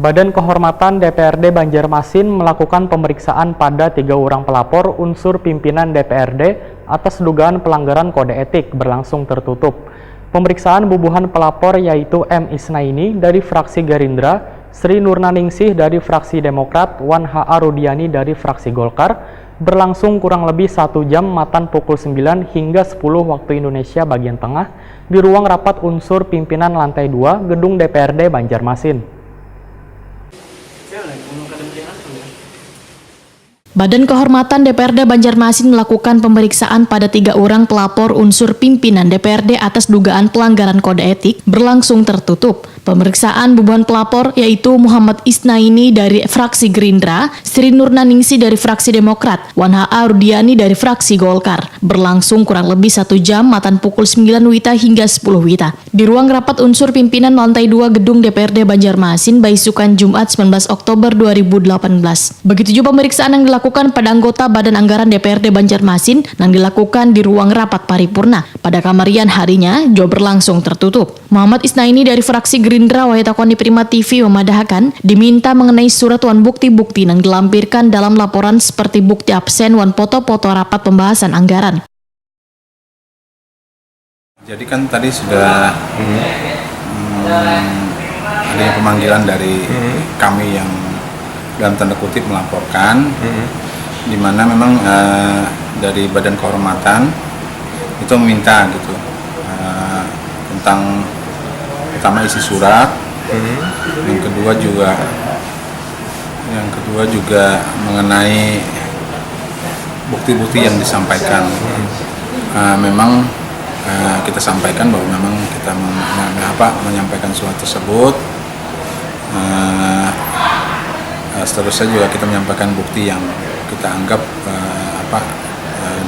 Badan Kehormatan DPRD Banjarmasin melakukan pemeriksaan pada 3 orang pelapor unsur pimpinan DPRD atas dugaan pelanggaran kode etik berlangsung tertutup. Pemeriksaan bubuhan pelapor yaitu M. Isnaini dari fraksi Gerindra, Sri Nurnaningsih dari fraksi Demokrat, Wan H.A. Rudiani dari fraksi Golkar, berlangsung kurang lebih 1 jam matan pukul 9 hingga 10 waktu Indonesia bagian tengah di ruang rapat unsur pimpinan lantai 2 Gedung DPRD Banjarmasin. Badan Kehormatan DPRD Banjarmasin melakukan pemeriksaan pada 3 orang pelapor unsur pimpinan DPRD atas dugaan pelanggaran kode etik berlangsung tertutup. Pemeriksaan bubuhan pelapor yaitu Muhammad Isnaini dari fraksi Gerindra, Sri Nurnaningsih dari fraksi Demokrat, Wan H.A. Rudiani dari fraksi Golkar, berlangsung kurang lebih 1 jam matan pukul 9 WITA hingga 10 WITA di ruang rapat unsur pimpinan lantai 2 Gedung DPRD Banjarmasin Baisukan Jumat 19 Oktober 2018. Begitu juga pemeriksaan yang dilakukan pada anggota Badan Anggaran DPRD Banjarmasin yang dilakukan di ruang rapat paripurna. Pada kamarian harinya juga berlangsung tertutup. Muhammad Isnaini dari fraksi Gerindra Wahitakoni Prima TV memadahkan diminta mengenai surat wan bukti-bukti yang dilampirkan dalam laporan seperti bukti absen wan foto-foto rapat pembahasan anggaran. Jadi kan tadi sudah adanya pemanggilan dari kami yang dalam tanda kutip melaporkan, di mana memang dari Badan Kehormatan itu meminta gitu tentang pertama isi surat, yang kedua juga mengenai bukti-bukti yang disampaikan. Memang kita sampaikan bahwa memang kita menyampaikan surat tersebut. Seterusnya juga kita menyampaikan bukti yang kita anggap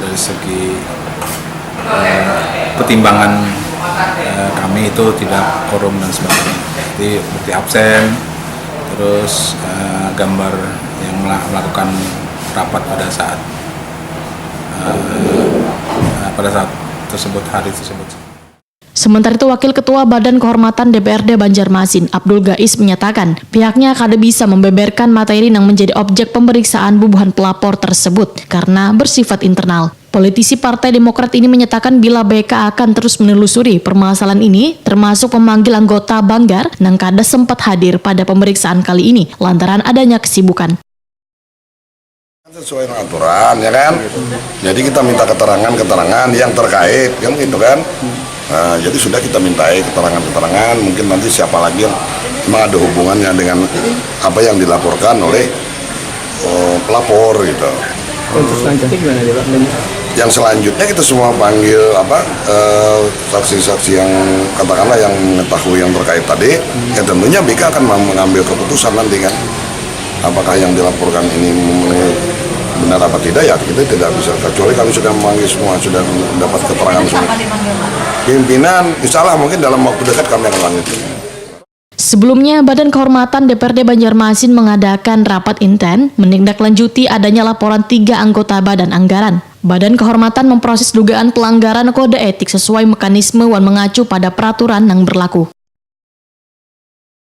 dari segi pertimbangan kami itu tidak korum dan sebagainya. Jadi bukti absen, terus gambar yang melakukan rapat pada saat hari tersebut. Sementara itu, Wakil Ketua Badan Kehormatan DPRD Banjarmasin, Abdul Gais, menyatakan pihaknya kada bisa membeberkan materi yang menjadi objek pemeriksaan bubuhan pelapor tersebut karena bersifat internal. Politisi Partai Demokrat ini menyatakan bila BK akan terus menelusuri permasalahan ini, termasuk memanggil anggota Banggar yang kada sempat hadir pada pemeriksaan kali ini lantaran adanya kesibukan. Sesuai dengan aturan, ya kan? Jadi kita minta keterangan yang terkait, kan gitu kan? Nah, jadi sudah kita mintai keterangan, mungkin nanti siapa lagi yang memang ada hubungannya dengan apa yang dilaporkan oleh pelapor gitu. Untuk selanjutnya gimana Pak? Yang selanjutnya kita semua panggil saksi-saksi yang katakanlah yang mengetahui yang terkait tadi, ya tentunya BK akan mengambil keputusan nanti kan. Apakah yang dilaporkan ini benar apa tidak, ya kita tidak bisa, kecuali kami sudah memanggil semua, sudah mendapat keterangan semua. Pimpinan, insya Allah mungkin dalam waktu dekat kami akan lanjutkan. Sebelumnya, Badan Kehormatan DPRD Banjarmasin mengadakan rapat inten menindaklanjuti adanya laporan 3 anggota Badan Anggaran. Badan Kehormatan memproses dugaan pelanggaran kode etik sesuai mekanisme yang mengacu pada peraturan yang berlaku.